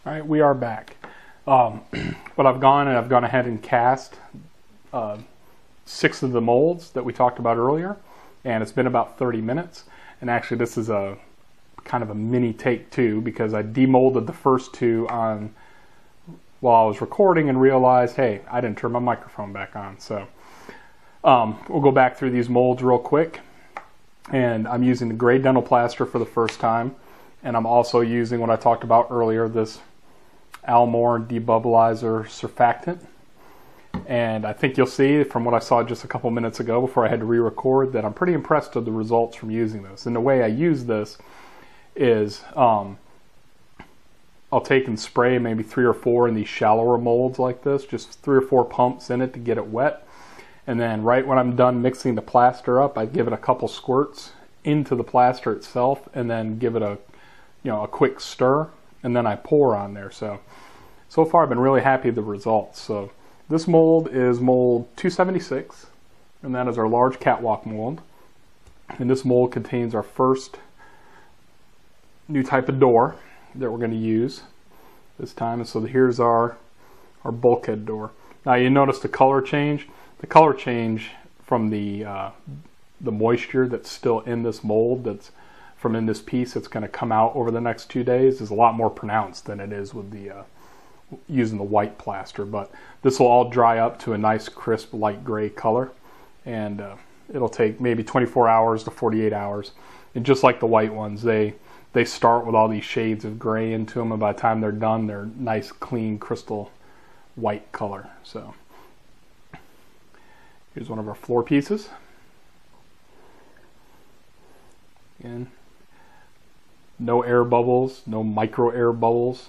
All right, we are back. But I've gone ahead and cast 6 of the molds that we talked about earlier, and it's been about 30 minutes. And actually, this is a kind of a mini take 2 because I demolded the first 2 on while I was recording and realized, hey, I didn't turn my microphone back on. So we'll go back through these molds real quick. And I'm using the gray dental plaster for the first time, and I'm also using what I talked about earlier, this Almor debubbleizer surfactant. And I think you'll see from what I saw just a couple minutes ago before I had to re-record that I'm pretty impressed with the results from using this. And the way I use this is I'll take and spray maybe 3 or 4 in these shallower molds like this, just 3 or 4 pumps in it to get it wet. And then right when I'm done mixing the plaster up, I give it a couple squirts into the plaster itself and then give it a quick stir, and then I pour on there. So far I've been really happy with the results. So this mold is mold 276, and that is our large catwalk mold. And this mold contains our first new type of door that we're going to use this time. And so here's our bulkhead door. Now you notice the color change. The color change from the moisture that's still in this mold, that's from in this piece that's going to come out over the next 2 days, is a lot more pronounced than it is with the using the white plaster. But this will all dry up to a nice crisp light gray color, and it'll take maybe 24 hours to 48 hours. And just like the white ones, they start with all these shades of gray into them, and by the time they're done, they're nice clean crystal white color. So here's one of our floor pieces. Again, no air bubbles, no micro air bubbles.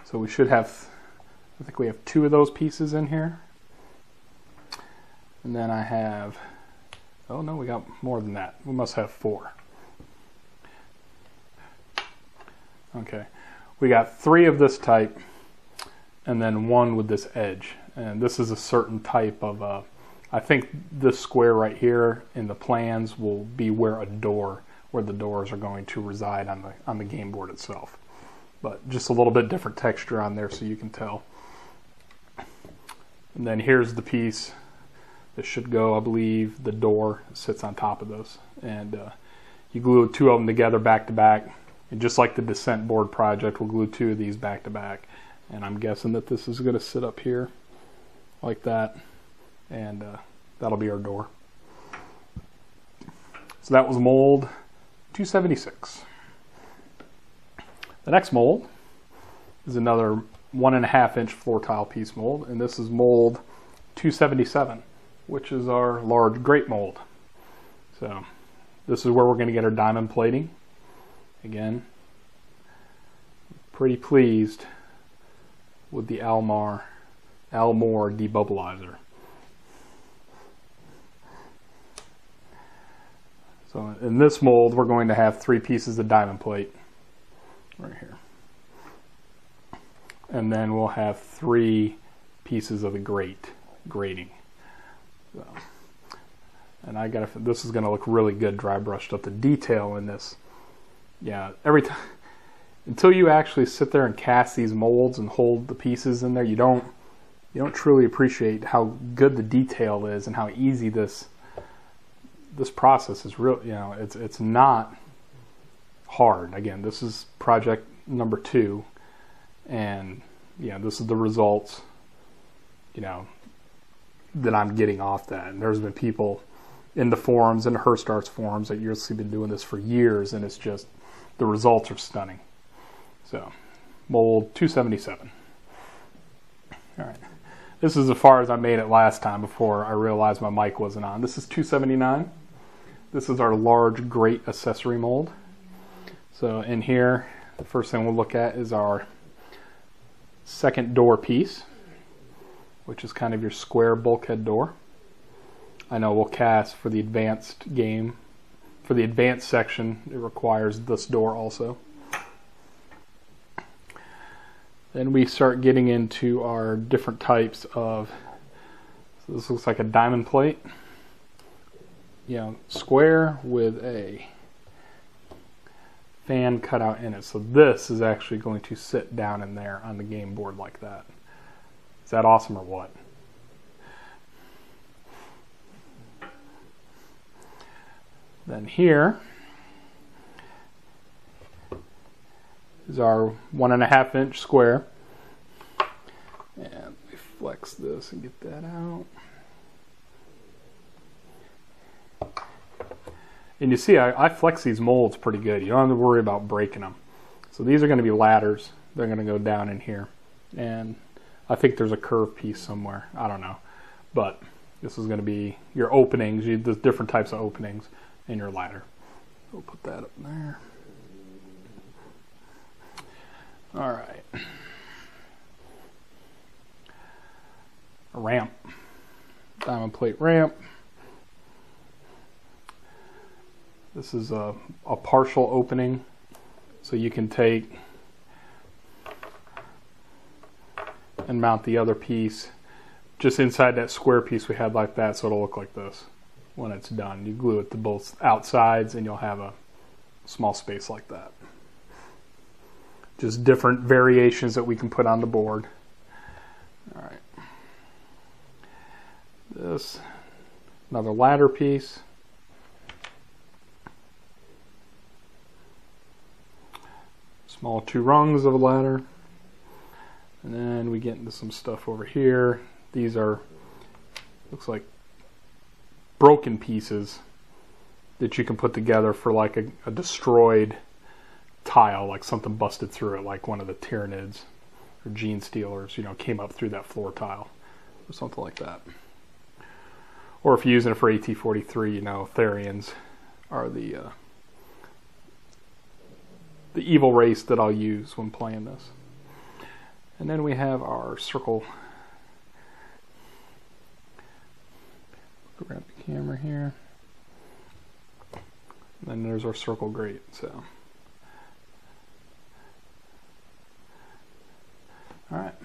So we should have, I think we have 2 of those pieces in here. And then I have, oh no, we got more than that. We must have 4. Okay, we got 3 of this type, and then 1 with this edge. And this is a certain type of, I think this square right here in the plans will be where the doors are going to reside on the game board itself. But just a little bit different texture on there so you can tell. And then here's the piece that should go, I believe the door sits on top of this. And you glue 2 of them together back to back. And just like the descent board project, we'll glue 2 of these back to back. And I'm guessing that this is going to sit up here like that, and that'll be our door. So that was mold 276. The next mold is another 1.5 inch floor tile piece mold, and this is mold 277, which is our large grate mold. So this is where we're going to get our diamond plating. Again, pretty pleased with the Almor debubblizer. So in this mold, we're going to have 3 pieces of diamond plate right here. And then we'll have 3 pieces of the grating. So, and this is going to look really good dry brushed up. The detail in this, yeah, every time, until you actually sit there and cast these molds and hold the pieces in there, you don't truly appreciate how good the detail is and how easy this process is. Real, it's not hard. Again, this is project number 2, and this is the results that I'm getting off that. And there's been people in the forums, in the Hirst forums, that you've been doing this for years, and it's just the results are stunning. So mold 277. All right, this is as far as I made it last time before I realized my mic wasn't on. This is 279. This is our large grate accessory mold. So in here, the first thing we'll look at is our second door piece, which is kind of your square bulkhead door. I know we'll cast for the advanced game. For the advanced section, it requires this door also. Then we start getting into our different types of, so this looks like a diamond plate. Square with a fan cutout in it. So this is actually going to sit down in there on the game board like that. Is that awesome or what? Then here is our 1.5 inch square. And we flex this and get that out. And you see, I flex these molds pretty good. You don't have to worry about breaking them. So these are going to be ladders. They're going to go down in here. And I think there's a curved piece somewhere. I don't know. But this is going to be your openings. There's different types of openings in your ladder. We'll put that up there. All right. A ramp. Diamond plate ramp. This is a partial opening, so you can take and mount the other piece just inside that square piece we had like that, so it'll look like this when it's done. You glue it to both outsides and you'll have a small space like that. Just different variations that we can put on the board. All right. This, another ladder piece. Small 2 rungs of a ladder. And then we get into some stuff over here. These are, looks like broken pieces that you can put together for like a destroyed tile, like something busted through it, like one of the Tyranids or Gene Stealers, you know, came up through that floor tile or something like that. Or if you're using it for AT-43, you know, Therians are the evil race that I'll use when playing this. And then we have our circle. Grab the camera here. And then there's our circle grate. So, all right,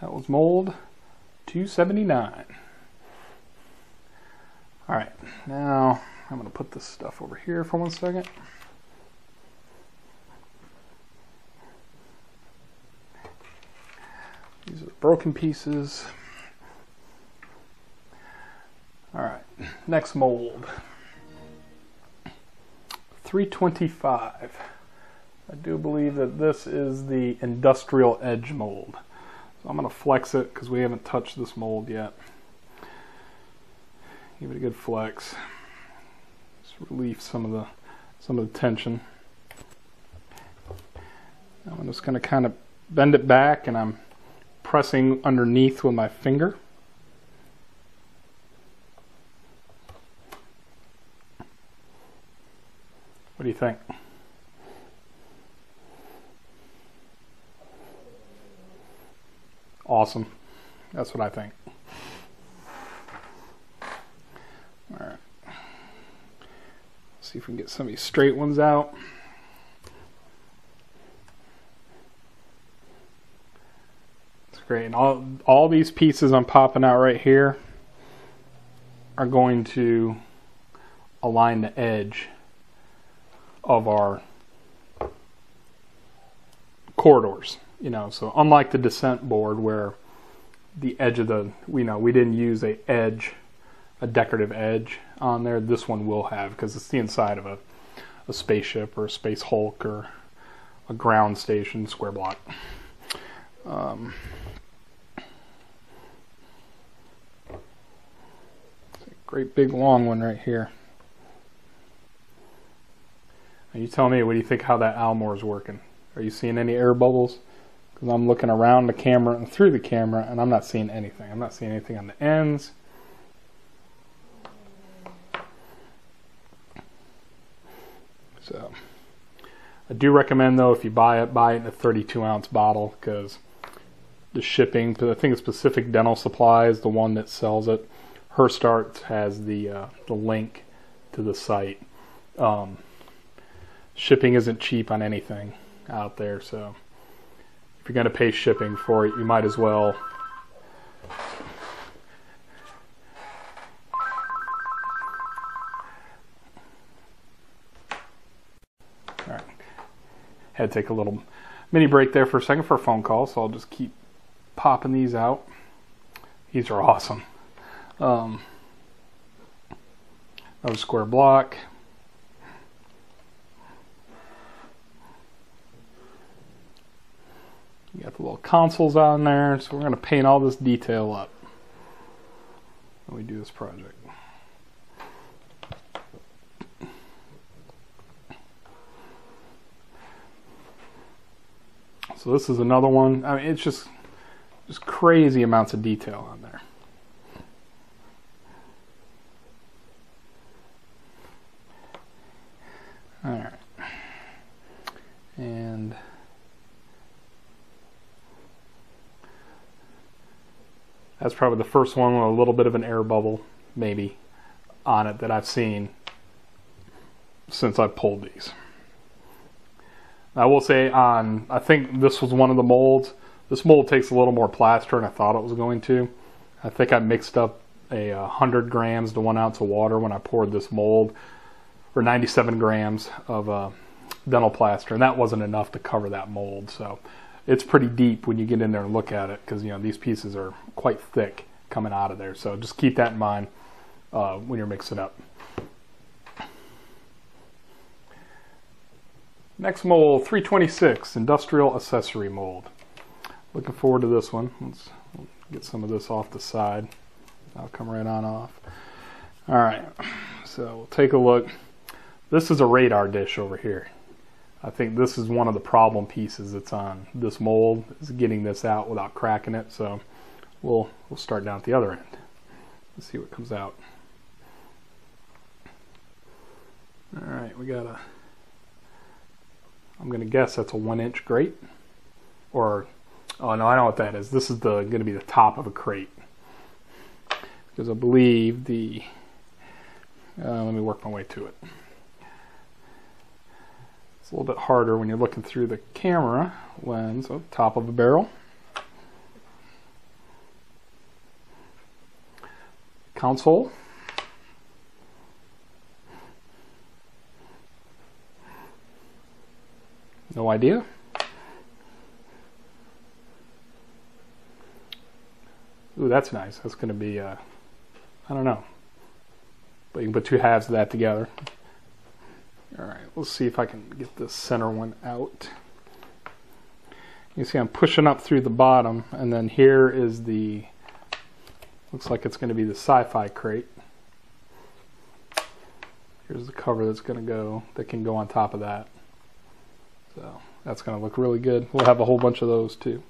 that was mold 279. All right, now I'm going to put this stuff over here for 1 second. These are the broken pieces. All right, next mold. 325. I do believe that this is the industrial edge mold. So I'm going to flex it because we haven't touched this mold yet. Give it a good flex. Just relieve some of the tension. Now I'm just going to kind of bend it back, and I'm pressing underneath with my finger. What do you think? Awesome. That's what I think. All right. See if we can get some of these straight ones out. It's great. And all these pieces I'm popping out right here are going to align the edge of our corridors, you know. So unlike the descent board where the edge of the, we didn't use a decorative edge on there, this one will have, because it's the inside of a spaceship or a space Hulk or a ground station square block. Great big long one right here. Now you tell me, what do you think how that Almor is working? Are you seeing any air bubbles? Because I'm looking around the camera and through the camera, and I'm not seeing anything. I'm not seeing anything on the ends. So I do recommend, though, if you buy it in a 32-ounce bottle, because the shipping, I think it's Pacific Dental Supply is the one that sells it. Hirst has the link to the site. Shipping isn't cheap on anything out there, so if you're going to pay shipping for it, you might as well Had to take a little mini break there for a second for a phone call, so I'll just keep popping these out. These are awesome. Another square block. You got the little consoles on there, so we're going to paint all this detail up when we do this project. So this is another one. I mean, it's just crazy amounts of detail on there. All right, and that's probably the first one with a little bit of an air bubble, maybe, on it that I've seen since I pulled these. I will say I think this was one of the molds. This mold takes a little more plaster than I thought it was going to. I think I mixed up 100 grams to 1 ounce of water when I poured this mold, or 97 grams of dental plaster, and that wasn't enough to cover that mold. So it's pretty deep when you get in there and look at it, because these pieces are quite thick coming out of there. So just keep that in mind when you're mixing up. Next mold, 326, industrial accessory mold. Looking forward to this one. Let's get some of this off the side. I'll come right on off. All right, so we'll take a look. This is a radar dish over here. I think this is one of the problem pieces that's on this mold, is getting this out without cracking it. So we'll start down at the other end. Let's see what comes out. All right, we got I'm going to guess that's a 1-inch grate, or, oh no, I know what that is. This is going to be the top of a crate, because I believe let me work my way to it. It's a little bit harder when you're looking through the camera lens. Oh, top of a barrel. Console. No idea. Ooh, that's nice. That's going to be, I don't know. But you can put 2 halves of that together. All right, let's see if I can get this center one out. You see I'm pushing up through the bottom, and then here is looks like it's going to be the sci-fi crate. Here's the cover that can go on top of that. So that's going to look really good. We'll have a whole bunch of those too.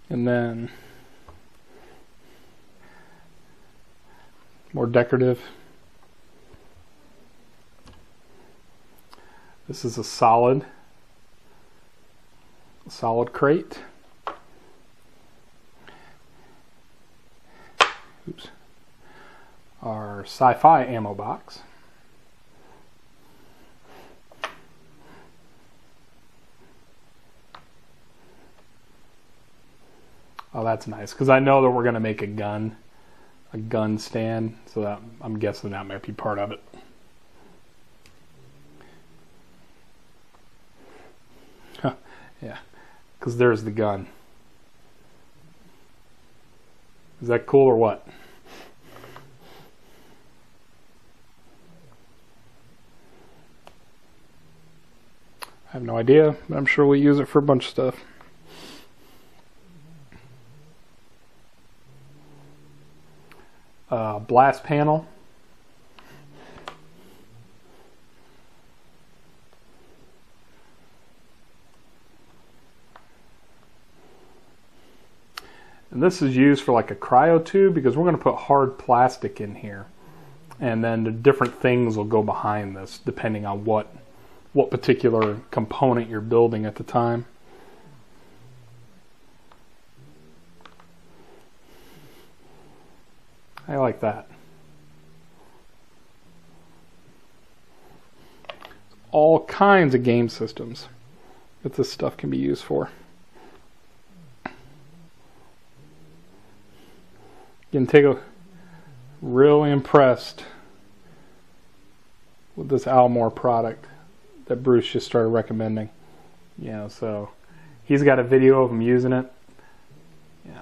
And then more decorative. This is a solid crate. Oops. Our sci-fi ammo box. Oh, that's nice, because I know that we're going to make a gun stand, so that I'm guessing that might be part of it. Huh, yeah, because there's the gun. Is that cool or what? I have no idea, but I'm sure we'll use it for a bunch of stuff. Blast panel. And this is used for like a cryo tube, because we're going to put hard plastic in here, and then the different things will go behind this depending on what particular component you're building at the time. I like that. All kinds of game systems that this stuff can be used for. You can really impressed with this Almor product. that Bruce just started recommending. You know, so he's got a video of him using it.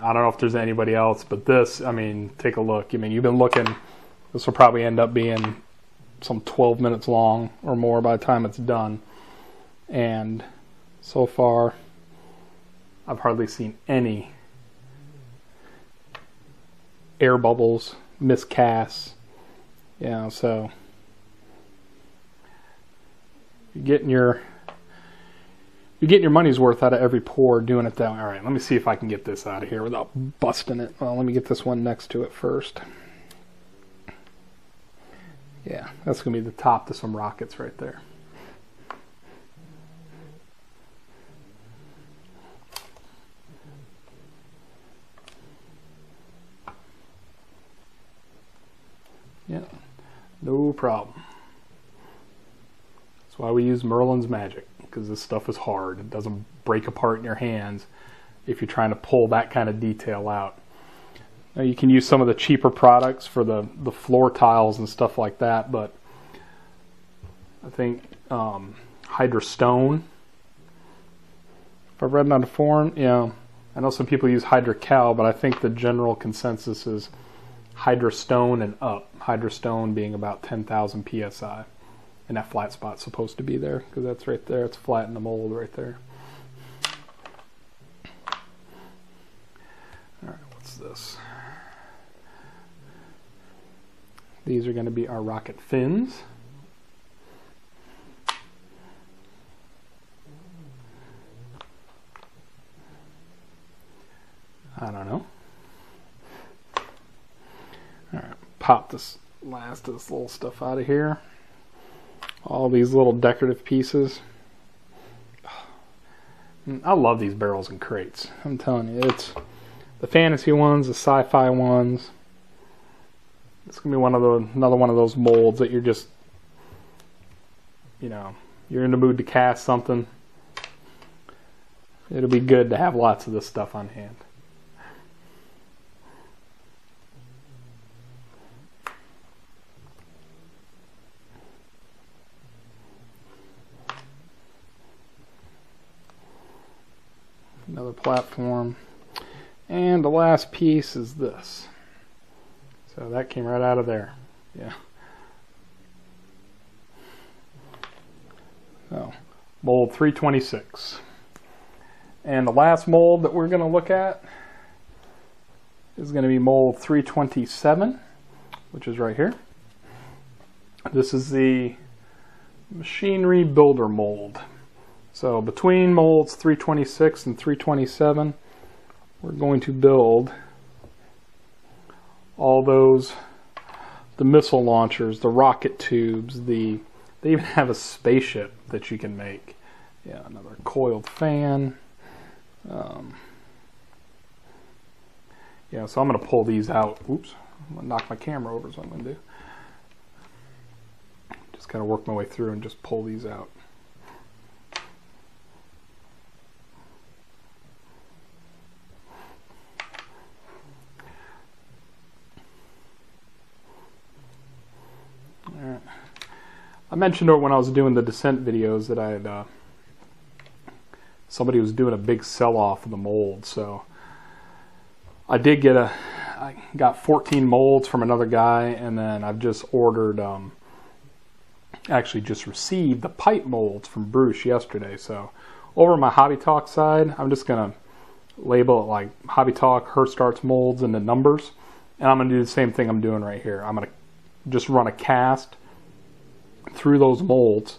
I don't know if there's anybody else, but this, I mean, take a look. I mean, you've been looking, this will probably end up being some 12 minutes long or more by the time it's done. And so far, I've hardly seen any air bubbles, miscasts. You know, so you're getting your money's worth out of every pour doing it that way. All right, let me see if I can get this out of here without busting it. Well, let me get this one next to it first. Yeah, that's going to be the top to some rockets right there. Yeah, no problem. That's why we use Merlin's Magic, because this stuff is hard. It doesn't break apart in your hands if you're trying to pull that kind of detail out. Now you can use some of the cheaper products for the floor tiles and stuff like that, but I think Hydra Stone, if I've read it on the forum, yeah. I know some people use Hydra Cal, but I think the general consensus is Hydra Stone and up. Hydra Stone being about 10,000 psi. And that flat spot's supposed to be there, because that's right there. It's flat in the mold right there. Alright, what's this? These are going to be our rocket fins. I don't know. Alright, pop this last of this little stuff out of here. All these little decorative pieces. I love these barrels and crates. I'm telling you, it's the fantasy ones, the sci-fi ones. It's gonna be another one of those molds that you're just, you know, you're in the mood to cast something. It'll be good to have lots of this stuff on hand. Another platform. And the last piece is this. So that came right out of there. Yeah. So, mold 326. And the last mold that we're going to look at is going to be mold 327, which is right here. This is the machinery builder mold. So between molds 326 and 327, we're going to build all those, the missile launchers, the rocket tubes, they even have a spaceship that you can make. Yeah, another coiled fan. Yeah, so I'm going to pull these out. Oops, I'm going to knock my camera over is what I'm going to do. Just kind of work my way through and just pull these out. I mentioned when I was doing the descent videos that I had somebody was doing a big sell-off of the molds, so I got 14 molds from another guy, and then I've just ordered, actually just received the pipe molds from Bruce yesterday. So over my Hobby Talk side, I'm just gonna label it like Hobby Talk Hirst Arts molds and the numbers, and I'm gonna do the same thing I'm doing right here. I'm gonna just run a cast through those molds,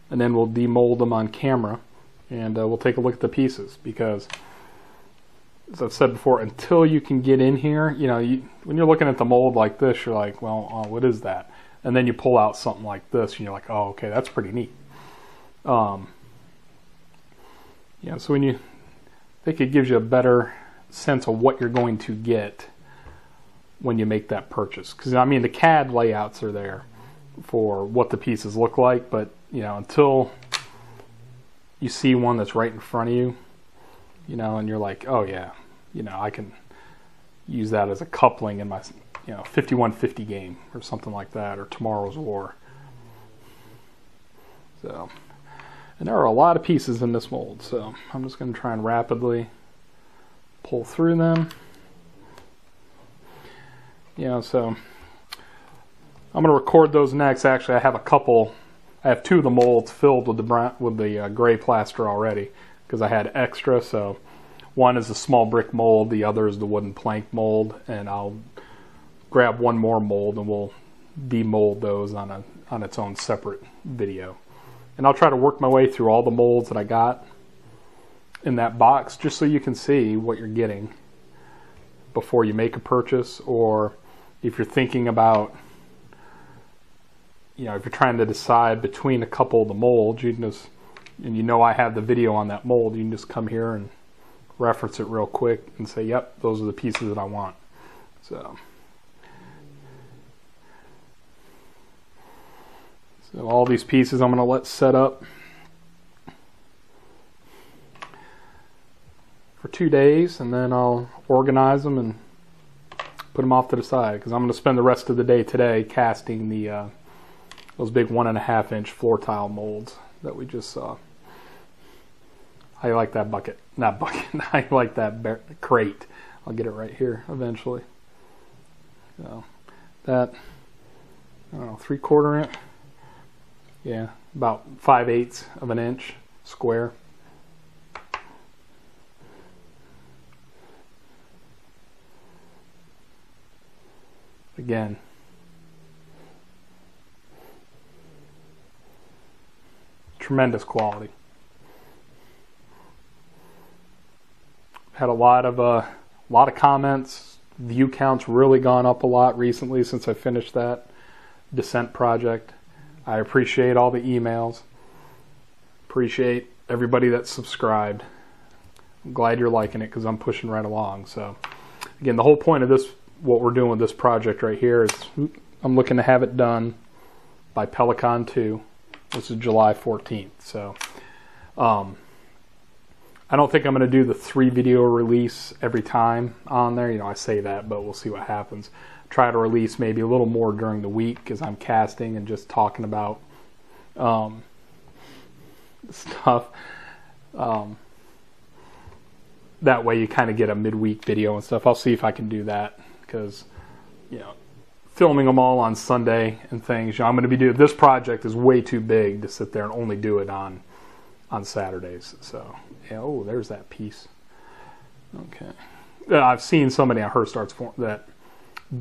and then we'll demold them on camera, and we'll take a look at the pieces, because as I've said before, until you can get in here, you know, when you're looking at the mold like this, you're like, well, what is that? And then you pull out something like this and you're like, oh, okay, that's pretty neat. Yeah, so I think it gives you a better sense of what you're going to get when you make that purchase, because I mean the CAD layouts are there for what the pieces look like, but you know, until you see one that's right in front of you, you know, and you're like, oh yeah, you know, I can use that as a coupling in my, you know, 5150 game or something like that, or Tomorrow's War. So And there are a lot of pieces in this mold, so I'm just going to try and rapidly pull through them. So I'm going to record those next. Actually, I have two of the molds filled with the gray plaster already because I had extra. So one is a small brick mold, the other is the wooden plank mold, and I'll grab one more mold and we'll demold those on its own separate video. And I'll try to work my way through all the molds that I got in that box just so you can see what you're getting before you make a purchase, or if you're thinking about, if you're trying to decide between a couple of the molds, and I have the video on that mold, you can just come here and reference it real quick and say, yep, those are the pieces that I want. So all these pieces I'm going to let set up for 2 days, and then I'll organize them and put them off to the side because I'm going to spend the rest of the day today casting those big 1.5-inch floor tile molds that we just saw. How you like that bucket? Not bucket. How you like that crate? I'll get it right here eventually. So that, I don't know, 3/4 inch. Yeah, about 5/8 of an inch square. Again, tremendous quality. Had a lot of comments. View count's really gone up a lot recently since I finished that descent project. I appreciate all the emails. Appreciate everybody that's subscribed. I'm glad you're liking it because I'm pushing right along. So again, the whole point of this, what we're doing with this project right here, is I'm looking to have it done by Pelican 2. This is July 14th. So I don't think I'm going to do the 3-video release every time on there. I say that, but we'll see what happens. Try to release maybe a little more during the week because I'm casting and just talking about stuff. That way you kind of get a midweek video and stuff. I'll see if I can do that because, filming them all on Sunday and things. I'm going to be doing, this project is way too big to sit there and only do it on Saturdays. So, oh, there's that piece. Okay. I've seen somebody on Hirst that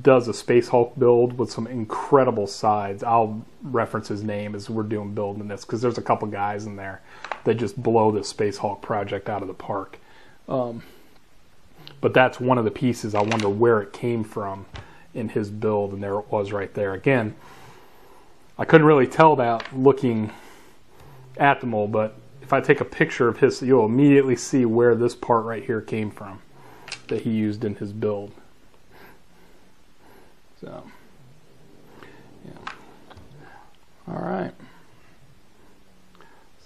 does a Space Hulk build with some incredible sides. I'll reference his name as we're building this because there's a couple guys in there that just blow this Space Hulk project out of the park. But that's one of the pieces. I wonder where it came from in his build, and there it was right there. Again, I couldn't really tell that looking at the mold, but if I take a picture of his, you'll immediately see where this part right here came from that he used in his build. So, yeah. All right.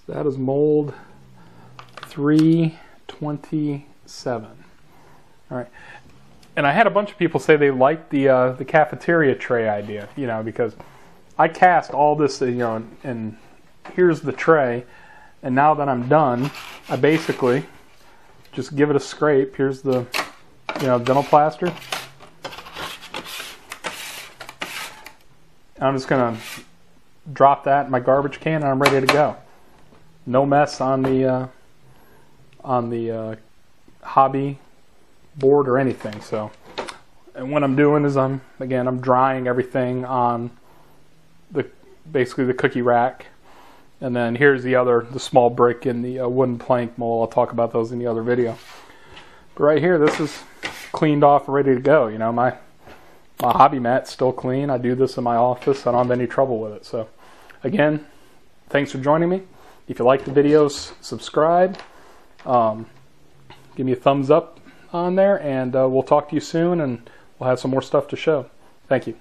So that is mold 327. All right. And I had a bunch of people say they liked the cafeteria tray idea, because I cast all this, and here's the tray. And now that I'm done, I basically just give it a scrape. Here's the, dental plaster. I'm just going to drop that in my garbage can and I'm ready to go. No mess on the hobby board or anything. So, and what I'm doing is I'm drying everything on basically the cookie rack. And then here's the small brick in the wooden plank mold. I'll talk about those in the other video. But right here, this is cleaned off and ready to go. My hobby mat's still clean. I do this in my office. I don't have any trouble with it. So again, thanks for joining me. If you like the videos, subscribe. Give me a thumbs up on there, and we'll talk to you soon, and we'll have some more stuff to show. Thank you.